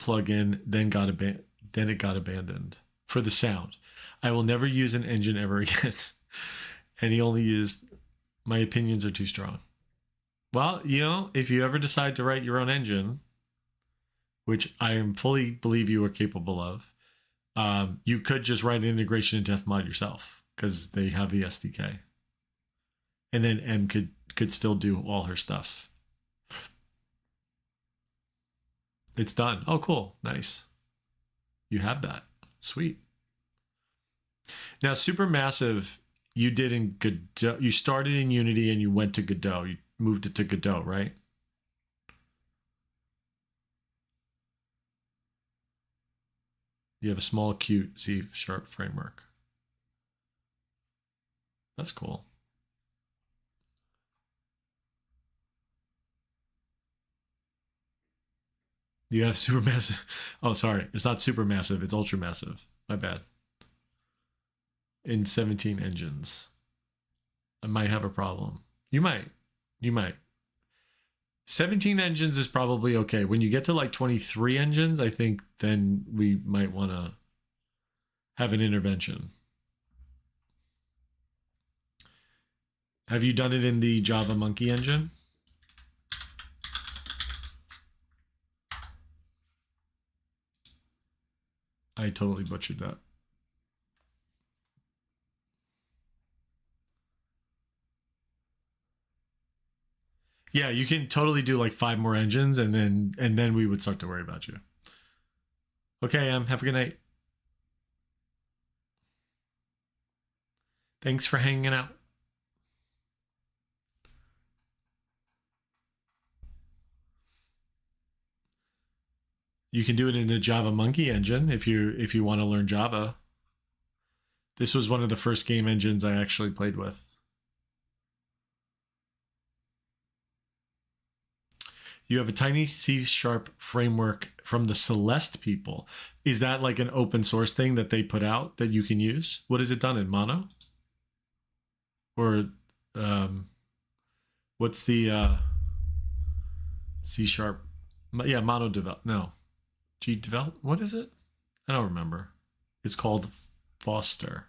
plugin, then it got abandoned for the sound. I will never use an engine ever again. And he only used, my opinions are too strong. Well, you know, if you ever decide to write your own engine, which I am fully believe you are capable of, you could just write an integration into Fmod yourself because they have the SDK. And then M could still do all her stuff. It's done. Oh, cool. Nice. You have that. Sweet. Now, Supermassive, you did in Godot. You started in Unity and you went to Godot. You moved it to Godot, right? You have a small, cute C# framework. That's cool. You have Supermassive. Oh, sorry. It's not Supermassive. It's Ultramassive. My bad. In 17 engines. I might have a problem. You might. 17 engines is probably okay. When you get to like 23 engines, I think then we might want to have an intervention. Have you done it in the Java Monkey engine? I totally butchered that. Yeah, you can totally do like 5 more engines and then we would start to worry about you. Okay, have a good night. Thanks for hanging out. You can do it in the Java Monkey engine if you want to learn Java. This was one of the first game engines I actually played with. You have a tiny C# framework from the Celeste people. Is that like an open source thing that they put out that you can use? What is it done in Mono? Or what's the C#? Yeah, Mono develop. No. G develop. What is it? I don't remember. It's called Foster.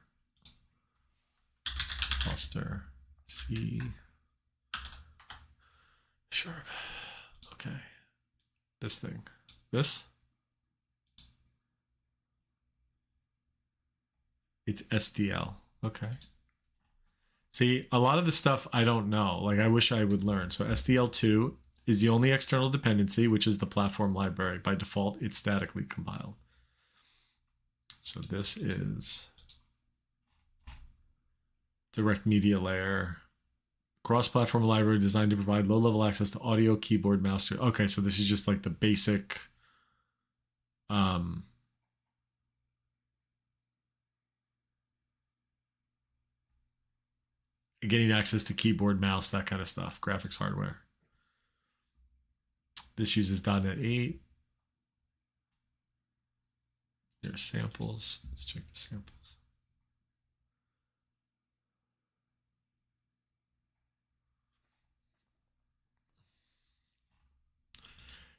Foster. C#. Okay. This thing. This? It's SDL. Okay. See, a lot of the stuff I don't know. Like, I wish I would learn. So SDL2 is the only external dependency, which is the platform library. By default, it's statically compiled. So this is direct media layer. Cross-platform library designed to provide low-level access to audio, keyboard, mouse. Okay, so this is just like the basic getting access to keyboard, mouse, that kind of stuff, graphics hardware. This uses .NET 8. There's samples. Let's check the samples.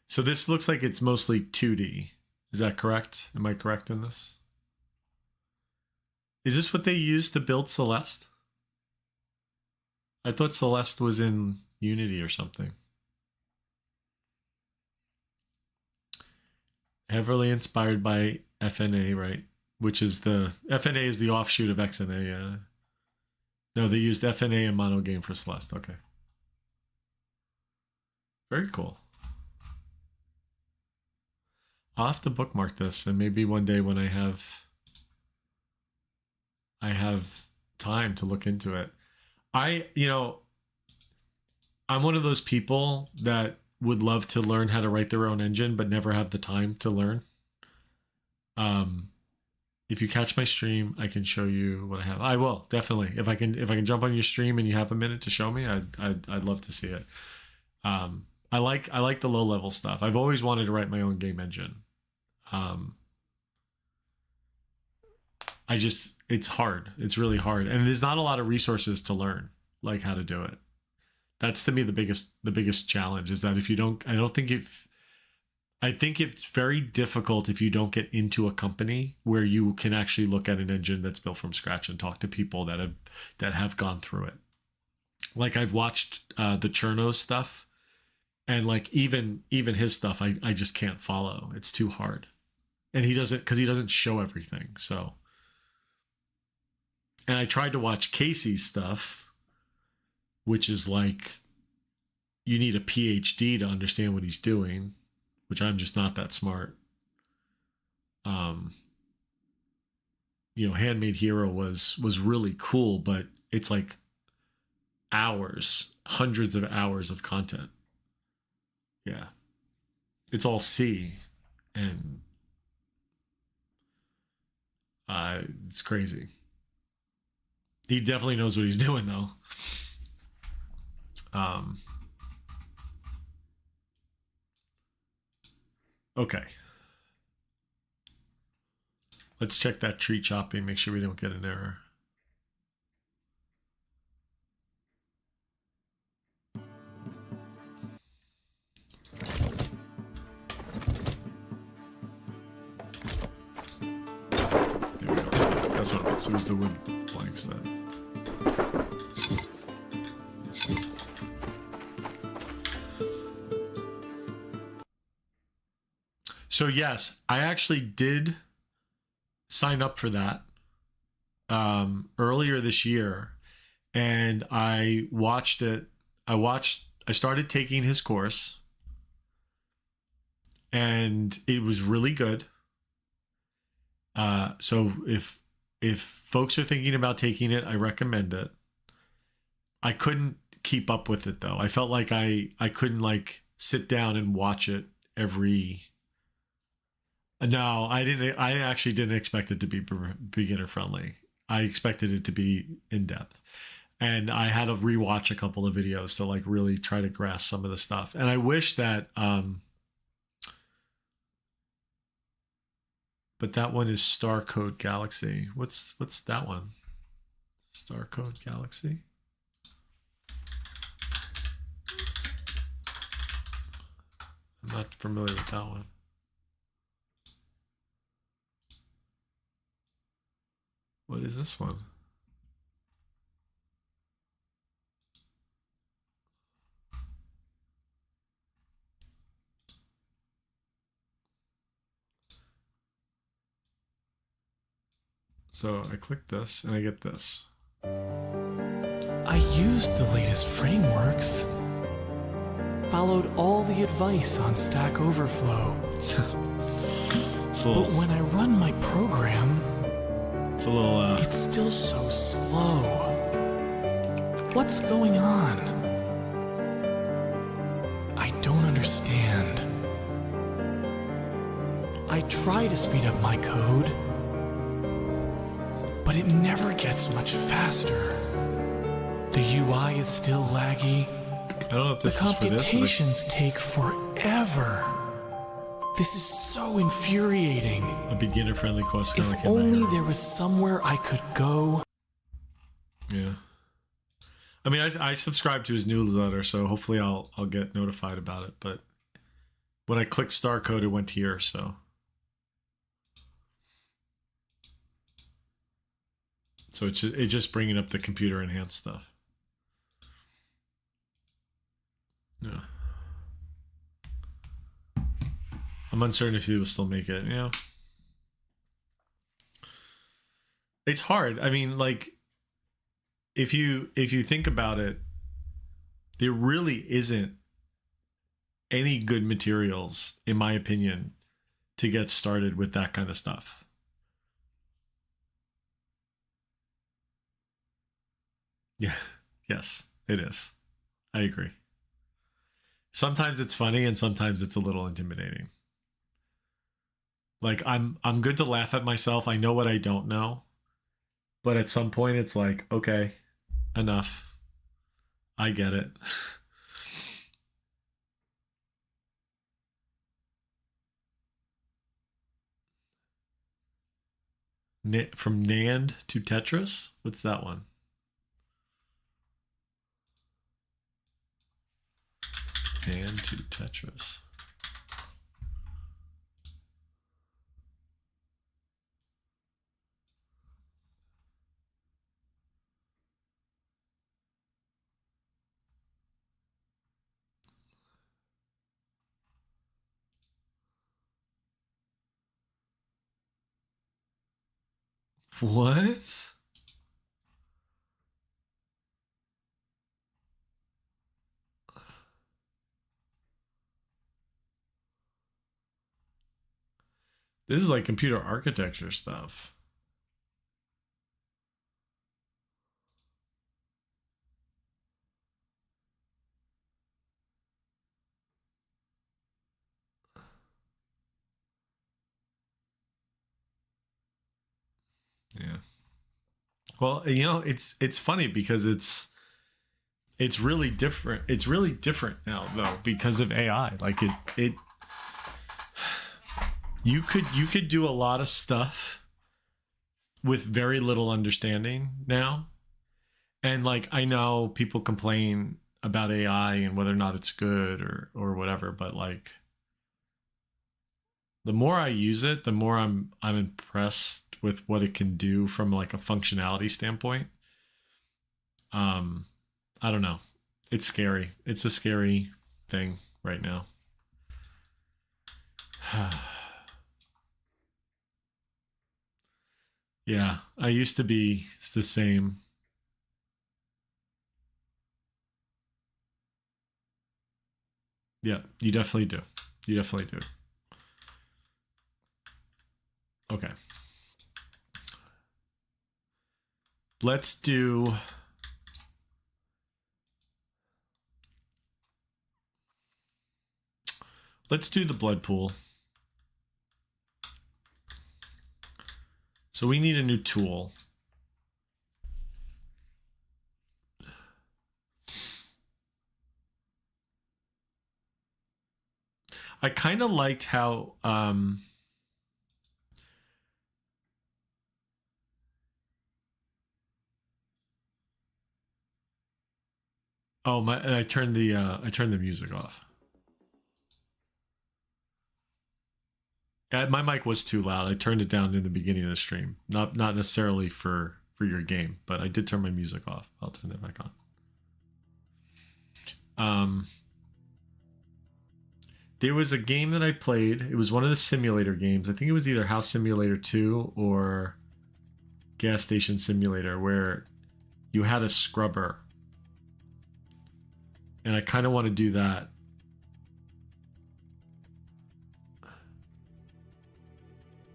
So this looks like it's mostly 2D. Is that correct? Am I correct in this? Is this what they used to build Celeste? I thought Celeste was in Unity or something. Heavily inspired by FNA, right? Which is the... FNA is the offshoot of XNA. No, they used FNA and Mono Game for Celeste. Okay. Very cool. I'll have to bookmark this, and maybe one day when I have time to look into it. I'm one of those people that would love to learn how to write their own engine, but never have the time to learn. If you catch my stream, I can show you what I have. I will definitely. If I can jump on your stream and you have a minute to show me, I'd love to see it. I like the low level stuff. I've always wanted to write my own game engine. It's hard. It's really hard, and there's not a lot of resources to learn like how to do it. That's to me the biggest challenge is that if you don't, I think it's very difficult if you don't get into a company where you can actually look at an engine that's built from scratch and talk to people that have gone through it. Like I've watched the Cherno's stuff, and like even his stuff, I just can't follow. It's too hard, and he doesn't show everything. So, and I tried to watch Casey's stuff, which is like you need a PhD to understand what he's doing, which I'm just not that smart. Handmade Hero was really cool, but it's like hours, hundreds of hours of content. Yeah. It's all C, and it's crazy. He definitely knows what he's doing though. Okay. Let's check that tree chopping, make sure we don't get an error. There we go. That's what it was. It was the wood planks then. So yes, I actually did sign up for that earlier this year, and I watched it. I started taking his course, and it was really good. So if folks are thinking about taking it, I recommend it. I couldn't keep up with it though. I felt like I couldn't like sit down and watch it every. No, I didn't. I actually didn't expect it to be beginner friendly. I expected it to be in depth, and I had to rewatch a couple of videos to like really try to grasp some of the stuff. And I wish that, but that one is Star Code Galaxy. What's that one? Star Code Galaxy. I'm not familiar with that one. What is this one? So I click this and I get this. I used the latest frameworks. Followed all the advice on Stack Overflow. But when I run my program, it's still so slow. What's going on? I don't understand. I try to speed up my code, but it never gets much faster. The UI is still laggy. I don't know if this the is for this. computations take forever. This is so infuriating. A beginner-friendly course. If only there was somewhere I could go. Yeah. I mean, I subscribe to his newsletter, so hopefully I'll get notified about it. But when I clicked Star Code, it went here. So it's just bringing up the computer enhanced stuff. Yeah. I'm uncertain if he will still make it. Yeah. It's hard. I mean, like, if you think about it, there really isn't any good materials, in my opinion, to get started with that kind of stuff. Yeah. Yes, it is. I agree. Sometimes it's funny and sometimes it's a little intimidating. Like I'm good to laugh at myself. I know what I don't know. But at some point it's like, okay, enough. I get it. From NAND to Tetris? What's that one? NAND to Tetris. What? This is like computer architecture stuff. Yeah. Well, you know, it's funny because it's really different. It's really different now though because of AI. Like it you could do a lot of stuff with very little understanding now. And like I know people complain about AI and whether or not it's good or whatever, but like the more I use it, the more I'm impressed with what it can do from like a functionality standpoint. I don't know. It's scary. It's a scary thing right now. Yeah, I used to be the same. Yeah, you definitely do. You definitely do. Okay. Let's do the blood pool. So we need a new tool. I kind of liked how oh my, I turned the music off. My mic was too loud. I turned it down in the beginning of the stream. Not necessarily for your game, but I did turn my music off. I'll turn it back on. There was a game that I played. It was one of the simulator games. I think it was either House Simulator 2 or Gas Station Simulator, where you had a scrubber. And I kind of want to do that.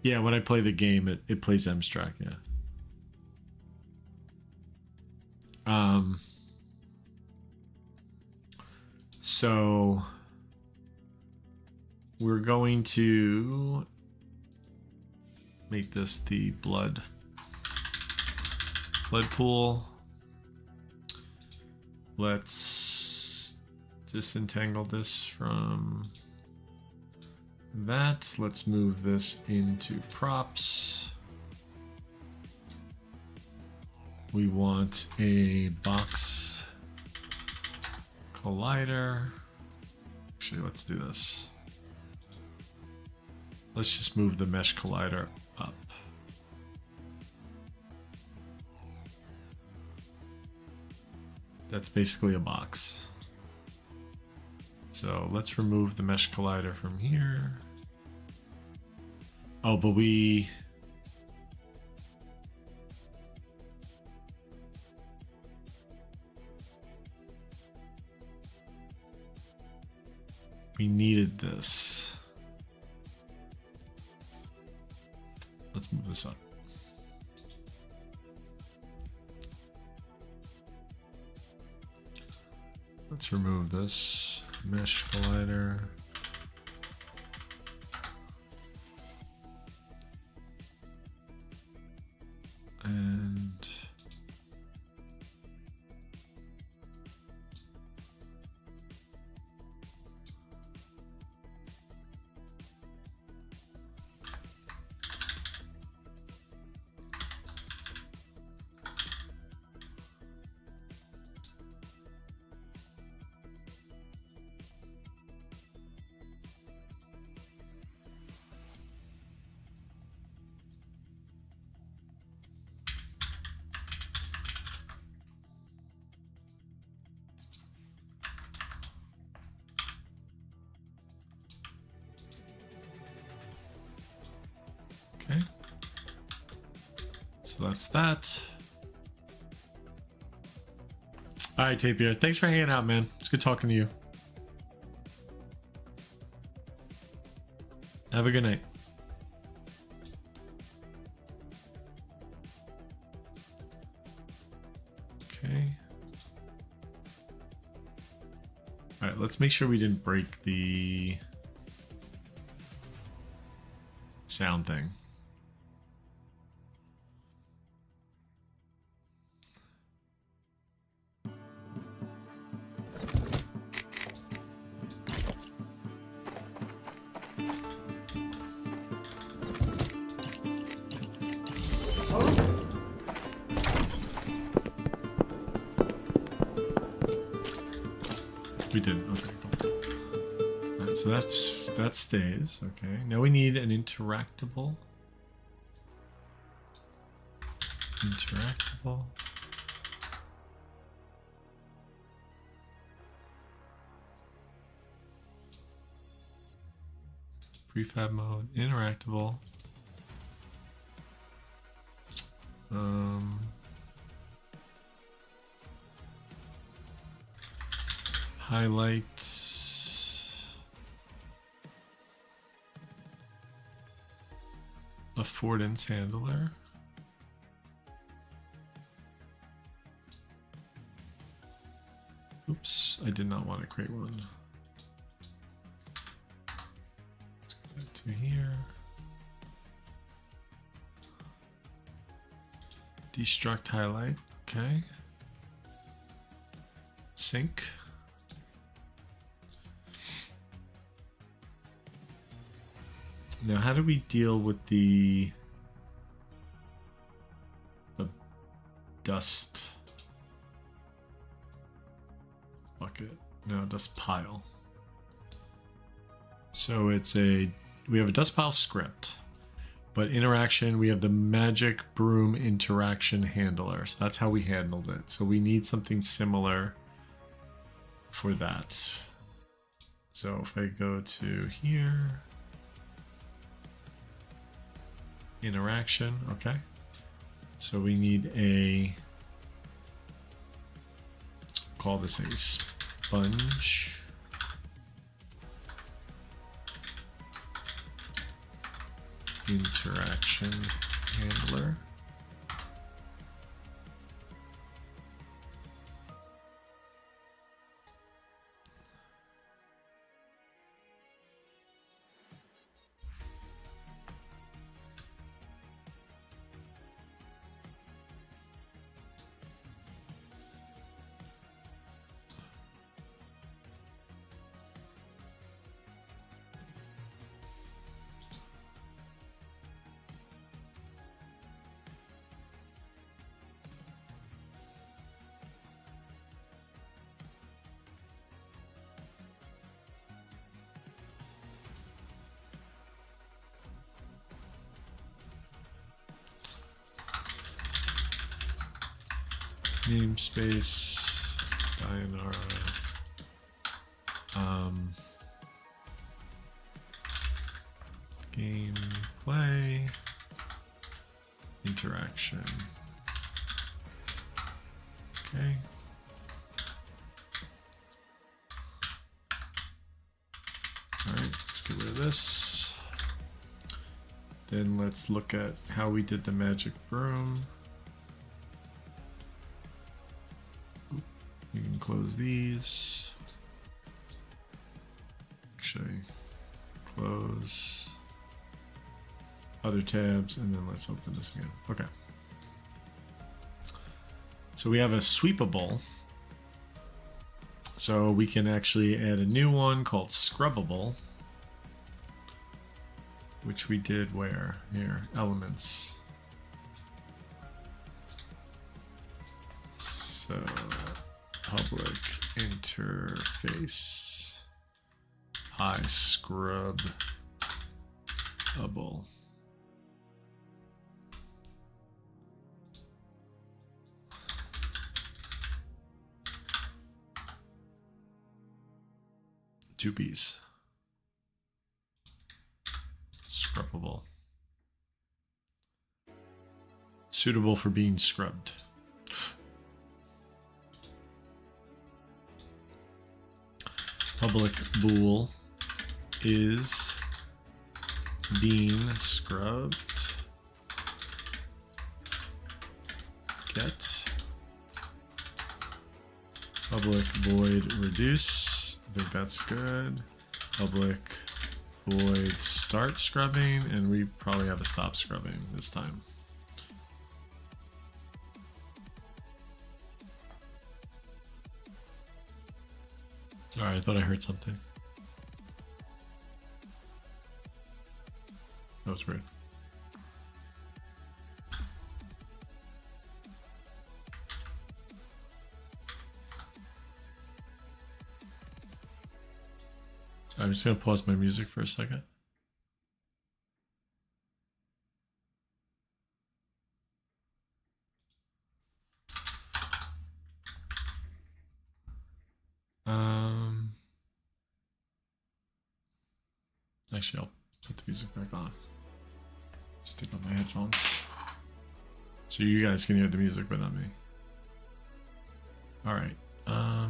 Yeah, when I play the game, it plays Mstrack, yeah. So we're going to make this the blood pool. Let's disentangle this from that. Let's move this into props. We want a box collider. Actually, let's do this. Let's just move the mesh collider up. That's basically a box. So let's remove the mesh collider from here. Oh, but we needed this. Let's move this up. Let's remove this mesh collider. And So that's that. All right, Tapir. Thanks for hanging out, man. It's good talking to you. Have a good night. Okay. All right, let's make sure we didn't break the sound thing. We did. Okay, cool. All right, so that stays. Okay. Now we need an interactable. Interactable. Prefab mode. Interactable. Highlights. Affordance handler. Oops, I did not want to create one. Let's go back to here. Destruct highlight. Okay. Sync. Now, how do we deal with the dust bucket? No, dust pile. So we have a dust pile script, but interaction, we have the magic broom interaction handler. So that's how we handled it. So we need something similar for that. So if I go to here, interaction, okay. So we need call this a sponge. Interaction handler. Namespace, Dianara, gameplay, interaction. Okay. All right, let's get rid of this. Then let's look at how we did the magic broom. You can close these. Actually, close other tabs, and then let's open this again. Okay. So we have a sweepable. So we can actually add a new one called scrubbable, which we did where? Here, elements. So public interface scrubbable. Two B's. Scrubbable. Suitable for being scrubbed. Public bool is being scrubbed. Get public void reduce. I think that's good. Public void start scrubbing, and we probably have a stop scrubbing this time. Sorry, I thought I heard something. That was weird. So I'm just gonna pause my music for a second. Actually, I'll put the music back on. Stick on my headphones. So you guys can hear the music, but not me. All right. All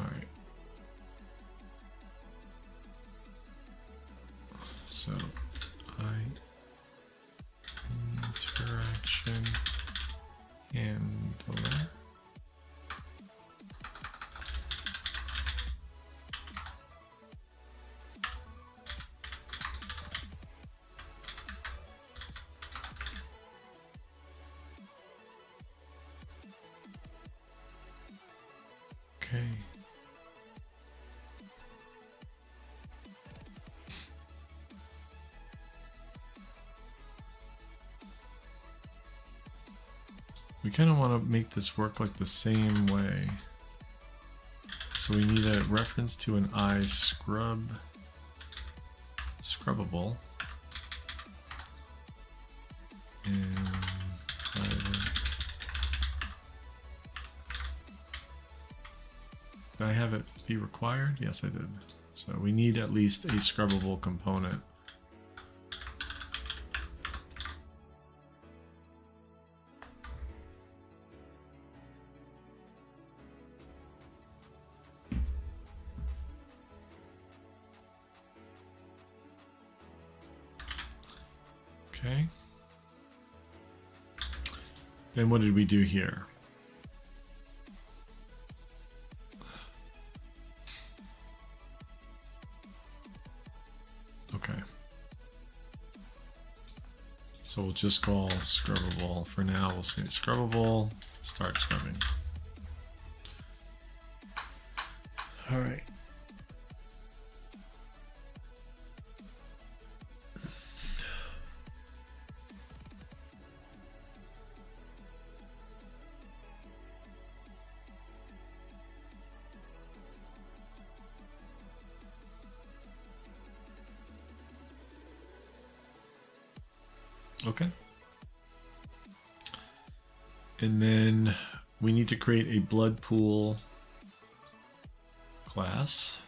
right. So, interaction handler. Okay. We kind of want to make this work like the same way. So we need a reference to an scrubbable. And did I have it be required? Yes, I did. So we need at least a scrubbable component. Okay. Then what did we do here? Okay. So we'll just call scrubbable for now. We'll say scrubbable, start scrubbing. All right. Okay. And then we need to create a blood pool class.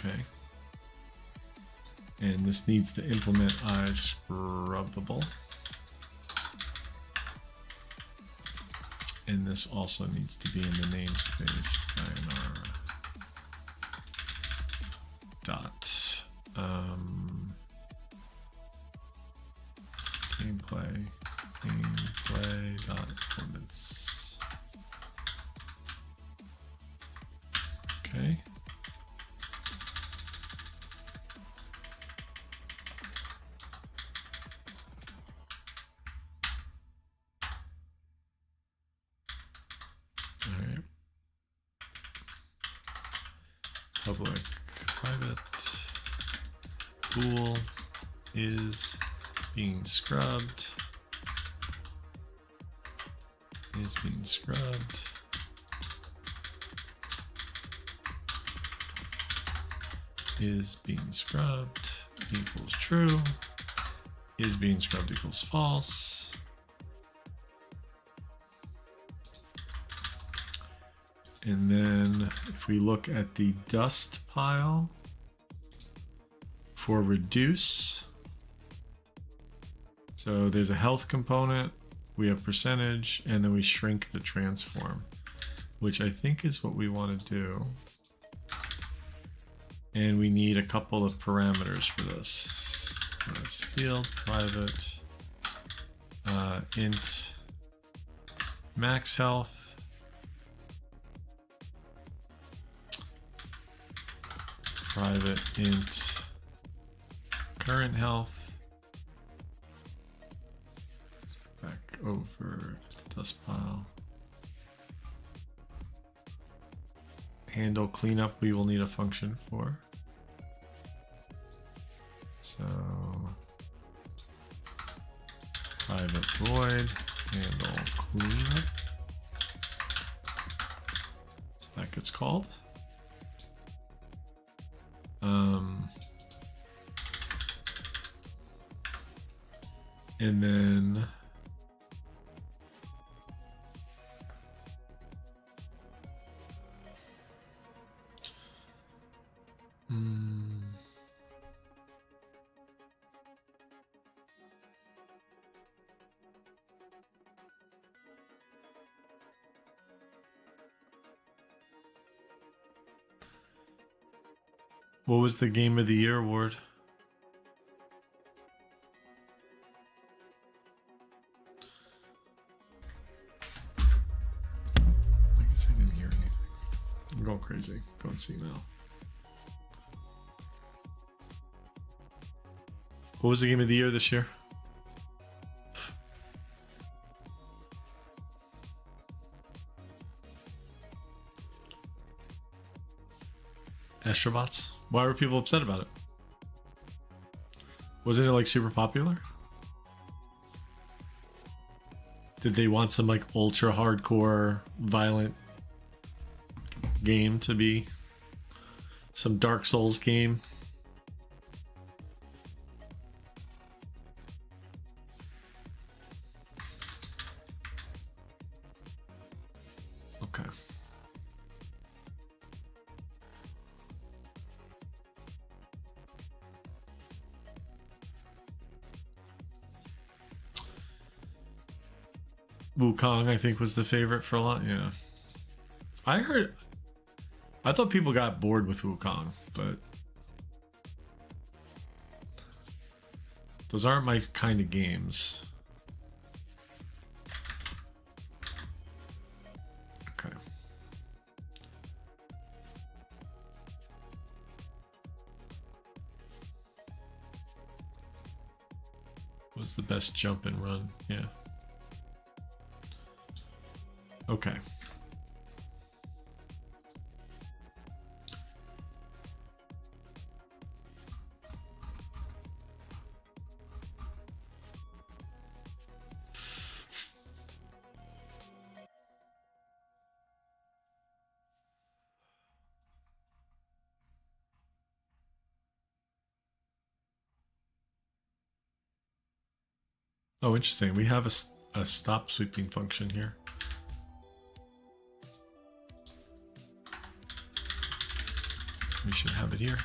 Okay. And this needs to implement iScrubbable. And this also needs to be in the namespace INR dot gameplay dot performance. Okay. public private bool is being scrubbed. Is being scrubbed. Is being scrubbed equals true. Is being scrubbed equals false. And then if we look at the dust pile for reduce, so there's a health component, we have percentage, and then we shrink the transform, which I think is what we want to do. And we need a couple of parameters for this. This field private int max health. Private int current health. Let's back over the dust pile. Handle cleanup we will need a function for. So private void handle cleanup. So that gets called. And then what was the Game of the Year award? I guess I didn't hear anything. I'm going crazy. Going see now. What was the Game of the Year this year? Astrobots? Why were people upset about it? Wasn't it like super popular? Did they want some like ultra hardcore violent game to be some Dark Souls game? Okay. Wukong, I think, was the favorite for a lot. Yeah. I thought people got bored with Wukong, but those aren't my kind of games. Okay. What's the best jump and run? Yeah. Okay. Oh, interesting. We have a stop sweeping function here. We should have it here.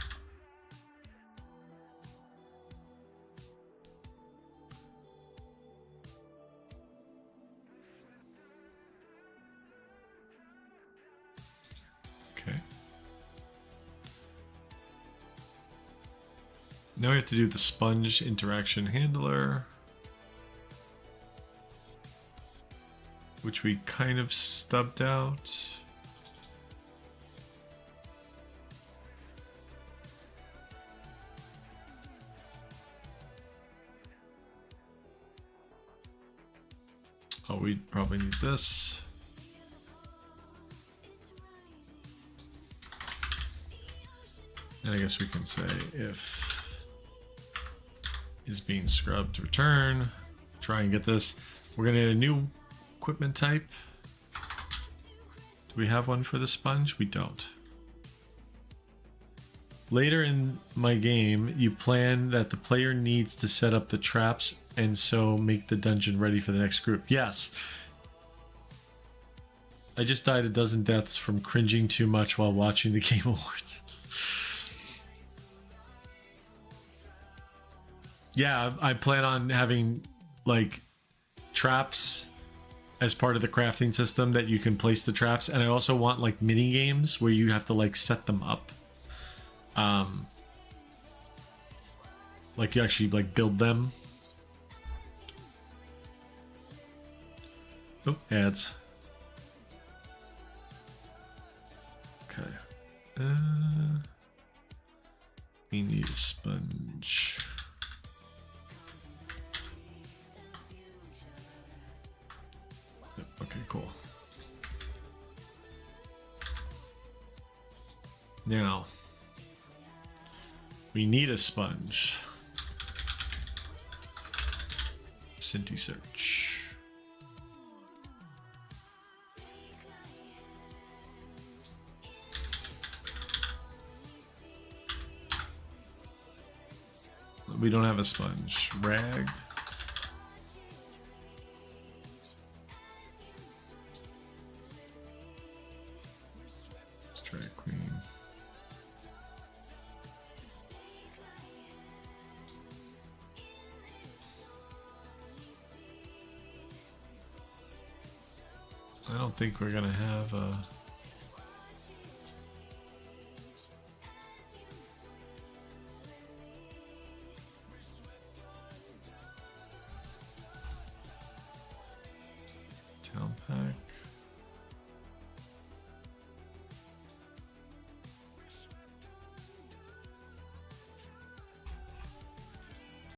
Okay. Now we have to do the sponge interaction handler, which we kind of stubbed out. Oh, we probably need this. And I guess we can say if is being scrubbed, return. Try and get this. We're gonna add a new equipment type. Do we have one for the sponge? We don't. Later in my game, you plan that the player needs to set up the traps and so make the dungeon ready for the next group. Yes. I just died a dozen deaths from cringing too much while watching the Game Awards. Yeah, I plan on having like traps as part of the crafting system that you can place the traps, and I also want like mini games where you have to like set them up. Like you actually like build them. Oh, ads. Okay. We need a sponge. Okay, cool. Now, we need a sponge. Cinti search. We don't have a sponge. Rag. Let's try queen. I don't think we're gonna have a... town pack.